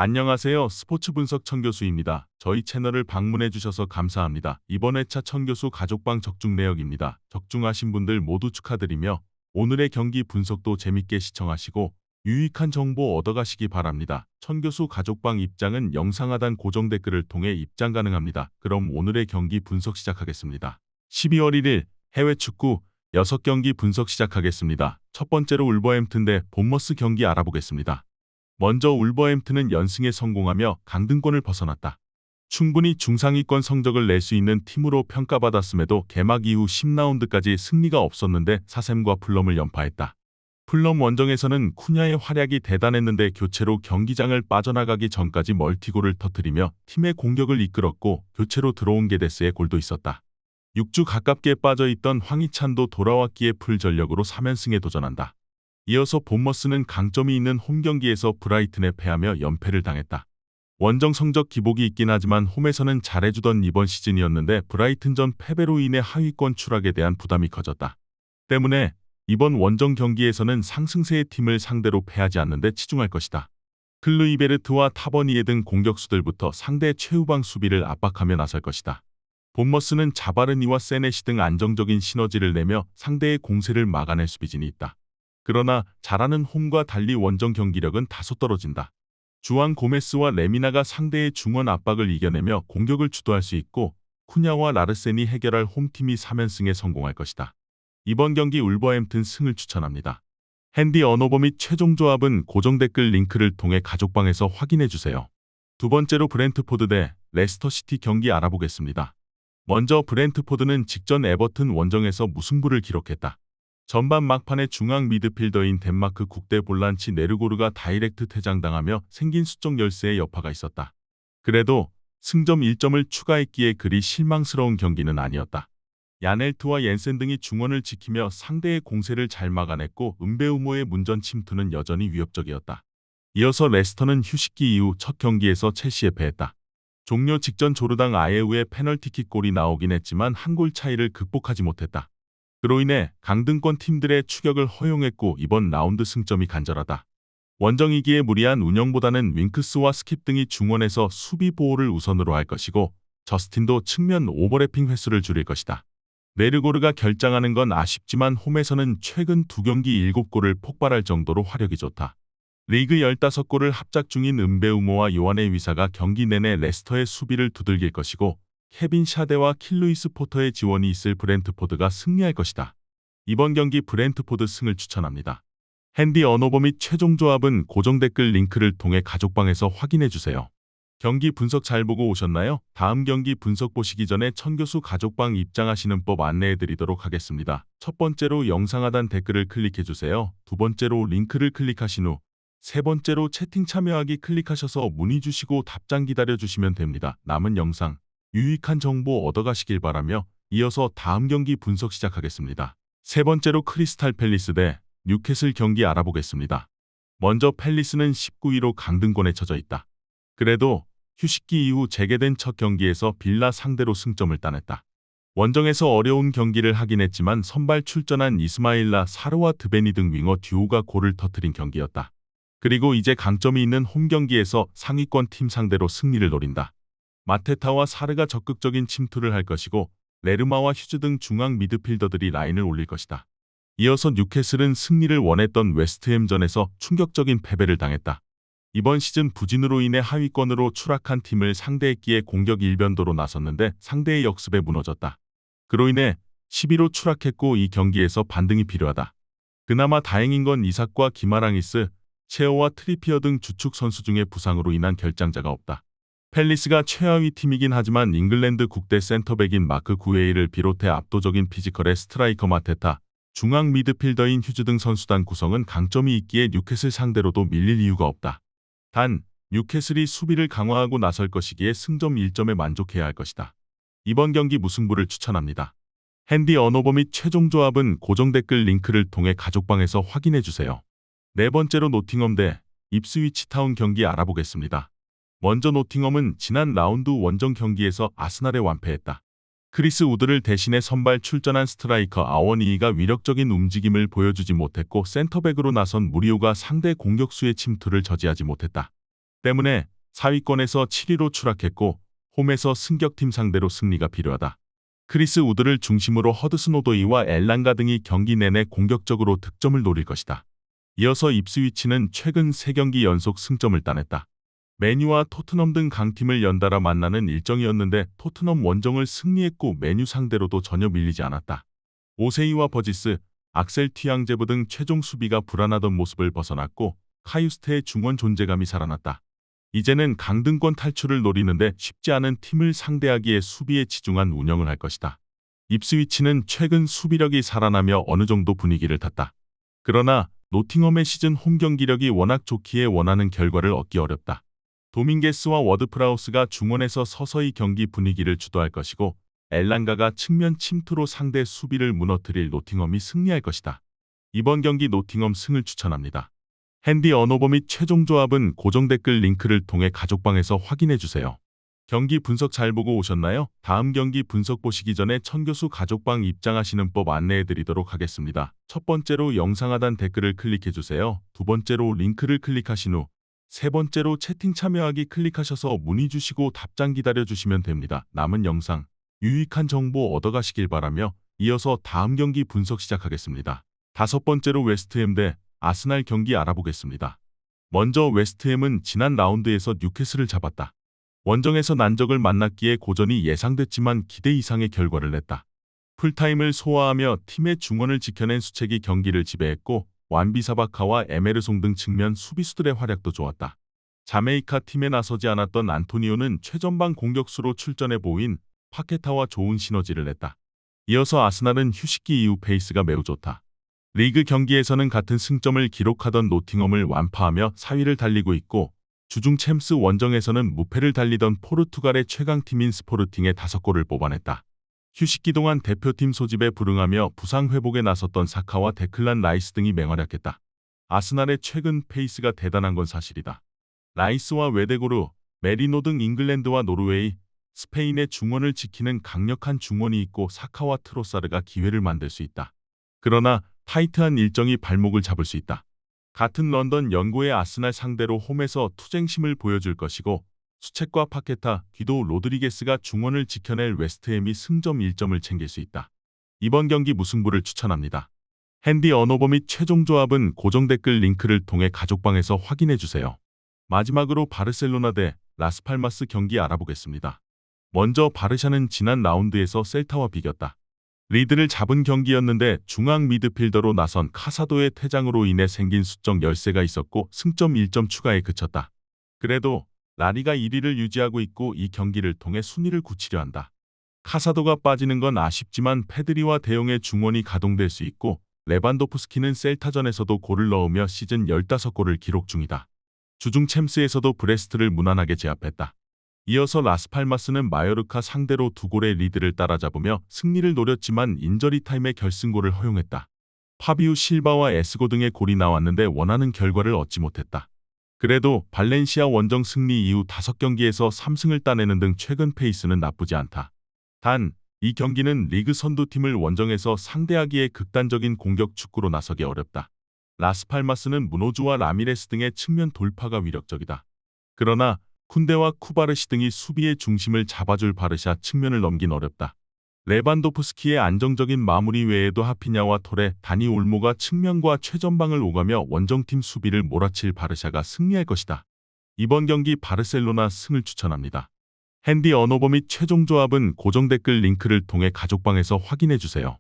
안녕하세요. 스포츠 분석 천교수입니다. 저희 채널을 방문해 주셔서 감사합니다. 이번 회차 천교수 가족방 적중 내역입니다. 적중하신 분들 모두 축하드리며 오늘의 경기 분석도 재밌게 시청하시고 유익한 정보 얻어가시기 바랍니다. 천교수 가족방 입장은 영상 하단 고정 댓글을 통해 입장 가능합니다. 그럼 오늘의 경기 분석 시작하겠습니다. 12월 1일 해외 축구 6경기 분석 시작하겠습니다. 첫 번째로 울버햄튼 대 본머스 경기 알아보겠습니다. 먼저 울버햄튼은 연승에 성공하며 강등권을 벗어났다. 충분히 중상위권 성적을 낼 수 있는 팀으로 평가받았음에도 개막 이후 10라운드까지 승리가 없었는데 사샘과 풀럼을 연파했다. 풀럼 원정에서는 쿠냐의 활약이 대단했는데 교체로 경기장을 빠져나가기 전까지 멀티골을 터뜨리며 팀의 공격을 이끌었고 교체로 들어온 게데스의 골도 있었다. 6주 가깝게 빠져있던 황희찬도 돌아왔기에 풀전력으로 3연승에 도전한다. 이어서 본머스는 강점이 있는 홈경기에서 브라이튼에 패하며 연패를 당했다. 원정 성적 기복이 있긴 하지만 홈에서는 잘해주던 이번 시즌이었는데 브라이튼전 패배로 인해 하위권 추락에 대한 부담이 커졌다. 때문에 이번 원정 경기에서는 상승세의 팀을 상대로 패하지 않는 데 치중할 것이다. 클루이베르트와 타버니에 등 공격수들부터 상대 최후방 수비를 압박하며 나설 것이다. 본머스는 자바르니와 세네시 등 안정적인 시너지를 내며 상대의 공세를 막아낼 수비진이 있다. 그러나 잘하는 홈과 달리 원정 경기력은 다소 떨어진다. 주앙 고메스와 레미나가 상대의 중원 압박을 이겨내며 공격을 주도할 수 있고 쿠냐와 라르센이 해결할 홈팀이 3연승에 성공할 것이다. 이번 경기 울버햄튼 승을 추천합니다. 핸디 언어버 및 최종 조합은 고정 댓글 링크를 통해 가족방에서 확인해주세요. 두 번째로 브렌트포드 대 레스터시티 경기 알아보겠습니다. 먼저 브렌트포드는 직전 에버튼 원정에서 무승부를 기록했다. 전반 막판에 중앙 미드필더인 덴마크 국대 볼란치 네르고르가 다이렉트 퇴장당하며 생긴 수적 열세의 여파가 있었다. 그래도 승점 1점을 추가했기에 그리 실망스러운 경기는 아니었다. 야넬트와 옌센 등이 중원을 지키며 상대의 공세를 잘 막아냈고 은베우모의 문전 침투는 여전히 위협적이었다. 이어서 레스터는 휴식기 이후 첫 경기에서 첼시에 패했다. 종료 직전 조르당 아예우의 페널티킥 골이 나오긴 했지만 한 골 차이를 극복하지 못했다. 그로 인해 강등권 팀들의 추격을 허용했고 이번 라운드 승점이 간절하다. 원정이기에 무리한 운영보다는 윙크스와 스킵 등이 중원에서 수비 보호를 우선으로 할 것이고 저스틴도 측면 오버래핑 횟수를 줄일 것이다. 네르고르가 결장하는 건 아쉽지만 홈에서는 최근 2경기 7골을 폭발할 정도로 화력이 좋다. 리그 15골을 합작 중인 은베우모와 요한의 위사가 경기 내내 레스터의 수비를 두들길 것이고 케빈 샤데와 킬루이스 포터의 지원이 있을 브렌트포드가 승리할 것이다. 이번 경기 브렌트포드 승을 추천합니다. 핸디 언어버 및 최종 조합은 고정 댓글 링크를 통해 가족방에서 확인해주세요. 경기 분석 잘 보고 오셨나요? 다음 경기 분석 보시기 전에 천교수 가족방 입장하시는 법 안내해드리도록 하겠습니다. 첫 번째로 영상 하단 댓글을 클릭해주세요. 두 번째로 링크를 클릭하신 후 세 번째로 채팅 참여하기 클릭하셔서 문의 주시고 답장 기다려주시면 됩니다. 남은 영상 유익한 정보 얻어가시길 바라며 이어서 다음 경기 분석 시작하겠습니다. 세 번째로 크리스탈 팰리스 대 뉴캐슬 경기 알아보겠습니다. 먼저 팰리스는 19위로 강등권에 처져 있다. 그래도 휴식기 이후 재개된 첫 경기에서 빌라 상대로 승점을 따냈다. 원정에서 어려운 경기를 하긴 했지만 선발 출전한 이스마일라 사르와 드베니 등 윙어 듀오가 골을 터뜨린 경기였다. 그리고 이제 강점이 있는 홈 경기에서 상위권 팀 상대로 승리를 노린다. 마테타와 사르가 적극적인 침투를 할 것이고 레르마와 휴즈 등 중앙 미드필더들이 라인을 올릴 것이다. 이어서 뉴캐슬은 승리를 원했던 웨스트햄전에서 충격적인 패배를 당했다. 이번 시즌 부진으로 인해 하위권으로 추락한 팀을 상대했기에 공격 일변도로 나섰는데 상대의 역습에 무너졌다. 그로 인해 11호 추락했고 이 경기에서 반등이 필요하다. 그나마 다행인 건 이삭과 기마랑이스, 체어와 트리피어 등 주축 선수 중에 부상으로 인한 결장자가 없다. 팰리스가 최하위 팀이긴 하지만 잉글랜드 국대 센터백인 마크 구웨이를 비롯해 압도적인 피지컬의 스트라이커 마테타, 중앙 미드필더인 휴즈 등 선수단 구성은 강점이 있기에 뉴캐슬 상대로도 밀릴 이유가 없다. 단, 뉴캐슬이 수비를 강화하고 나설 것이기에 승점 1점에 만족해야 할 것이다. 이번 경기 무승부를 추천합니다. 핸디 언어버 및 최종 조합은 고정 댓글 링크를 통해 가족방에서 확인해주세요. 네 번째로 노팅엄 대 입스위치 타운 경기 알아보겠습니다. 먼저 노팅엄은 지난 라운드 원정 경기에서 아스날에 완패했다. 크리스 우드를 대신해 선발 출전한 스트라이커 아워니이가 위력적인 움직임을 보여주지 못했고 센터백으로 나선 무리오가 상대 공격수의 침투를 저지하지 못했다. 때문에 4위권에서 7위로 추락했고 홈에서 승격팀 상대로 승리가 필요하다. 크리스 우드를 중심으로 허드슨 오도이와 엘랑가 등이 경기 내내 공격적으로 득점을 노릴 것이다. 이어서 입스위치는 최근 3경기 연속 승점을 따냈다. 맨유와 토트넘 등 강팀을 연달아 만나는 일정이었는데 토트넘 원정을 승리했고 맨유 상대로도 전혀 밀리지 않았다. 오세이와 버지스, 악셀 튀앙제브 등 최종 수비가 불안하던 모습을 벗어났고 카유스테의 중원 존재감이 살아났다. 이제는 강등권 탈출을 노리는데 쉽지 않은 팀을 상대하기에 수비에 치중한 운영을 할 것이다. 입스위치는 최근 수비력이 살아나며 어느 정도 분위기를 탔다. 그러나 노팅엄의 시즌 홈 경기력이 워낙 좋기에 원하는 결과를 얻기 어렵다. 도밍게스와 워드프라우스가 중원에서 서서히 경기 분위기를 주도할 것이고 엘랑가가 측면 침투로 상대 수비를 무너뜨릴 노팅엄이 승리할 것이다. 이번 경기 노팅엄 승을 추천합니다. 핸디 언어버 및 최종 조합은 고정 댓글 링크를 통해 가족방에서 확인해주세요. 경기 분석 잘 보고 오셨나요? 다음 경기 분석 보시기 전에 천교수 가족방 입장하시는 법 안내해드리도록 하겠습니다. 첫 번째로 영상 하단 댓글을 클릭해주세요. 두 번째로 링크를 클릭하신 후 세 번째로 채팅 참여하기 클릭하셔서 문의 주시고 답장 기다려주시면 됩니다. 남은 영상 유익한 정보 얻어가시길 바라며 이어서 다음 경기 분석 시작하겠습니다. 다섯 번째로 웨스트햄 대 아스날 경기 알아보겠습니다. 먼저 웨스트햄은 지난 라운드에서 뉴캐슬을 잡았다. 원정에서 난적을 만났기에 고전이 예상됐지만 기대 이상의 결과를 냈다. 풀타임을 소화하며 팀의 중원을 지켜낸 수책이 경기를 지배했고 완비사바카와 에메르송 등 측면 수비수들의 활약도 좋았다. 자메이카 팀에 나서지 않았던 안토니오는 최전방 공격수로 출전해 보인 파케타와 좋은 시너지를 냈다. 이어서 아스날은 휴식기 이후 페이스가 매우 좋다. 리그 경기에서는 같은 승점을 기록하던 노팅엄을 완파하며 4위를 달리고 있고 주중 챔스 원정에서는 무패를 달리던 포르투갈의 최강팀인 스포르팅에 5골을 뽑아냈다. 휴식기 동안 대표팀 소집에 불응하며 부상 회복에 나섰던 사카와 데클란 라이스 등이 맹활약했다. 아스날의 최근 페이스가 대단한 건 사실이다. 라이스와 웨데고르, 메리노 등 잉글랜드와 노르웨이, 스페인의 중원을 지키는 강력한 중원이 있고 사카와 트로사르가 기회를 만들 수 있다. 그러나 타이트한 일정이 발목을 잡을 수 있다. 같은 런던 연고의 아스날 상대로 홈에서 투쟁심을 보여줄 것이고 수책과 파케타, 귀도 로드리게스가 중원을 지켜낼 웨스트햄이 승점 1점을 챙길 수 있다. 이번 경기 무승부를 추천합니다. 핸디 언어버 및 최종 조합은 고정 댓글 링크를 통해 가족방에서 확인해주세요. 마지막으로 바르셀로나 대 라스팔마스 경기 알아보겠습니다. 먼저 바르샤는 지난 라운드에서 셀타와 비겼다. 리드를 잡은 경기였는데 중앙 미드필더로 나선 카사도의 퇴장으로 인해 생긴 수적 열세가 있었고 승점 1점 추가에 그쳤다. 그래도 라리가 1위를 유지하고 있고 이 경기를 통해 순위를 굳히려 한다. 카사도가 빠지는 건 아쉽지만 페드리와 대용의 중원이 가동될 수 있고 레반도프스키는 셀타전에서도 골을 넣으며 시즌 15골을 기록 중이다. 주중 챔스에서도 브레스트를 무난하게 제압했다. 이어서 라스팔마스는 마요르카 상대로 2골의 리드를 따라잡으며 승리를 노렸지만 인저리 타임에 결승골을 허용했다. 파비우 실바와 에스고 등의 골이 나왔는데 원하는 결과를 얻지 못했다. 그래도 발렌시아 원정 승리 이후 5경기에서 3승을 따내는 등 최근 페이스는 나쁘지 않다. 단, 이 경기는 리그 선두팀을 원정에서 상대하기에 극단적인 공격 축구로 나서기 어렵다. 라스팔마스는 무노주와 라미레스 등의 측면 돌파가 위력적이다. 그러나 쿤데와 쿠바르시 등이 수비의 중심을 잡아줄 바르샤 측면을 넘긴 어렵다. 레반도프스키의 안정적인 마무리 외에도 하피냐와 토레, 다니 올모가 측면과 최전방을 오가며 원정팀 수비를 몰아칠 바르샤가 승리할 것이다. 이번 경기 바르셀로나 승을 추천합니다. 핸디 언어버 및 최종 조합은 고정 댓글 링크를 통해 가족방에서 확인해주세요.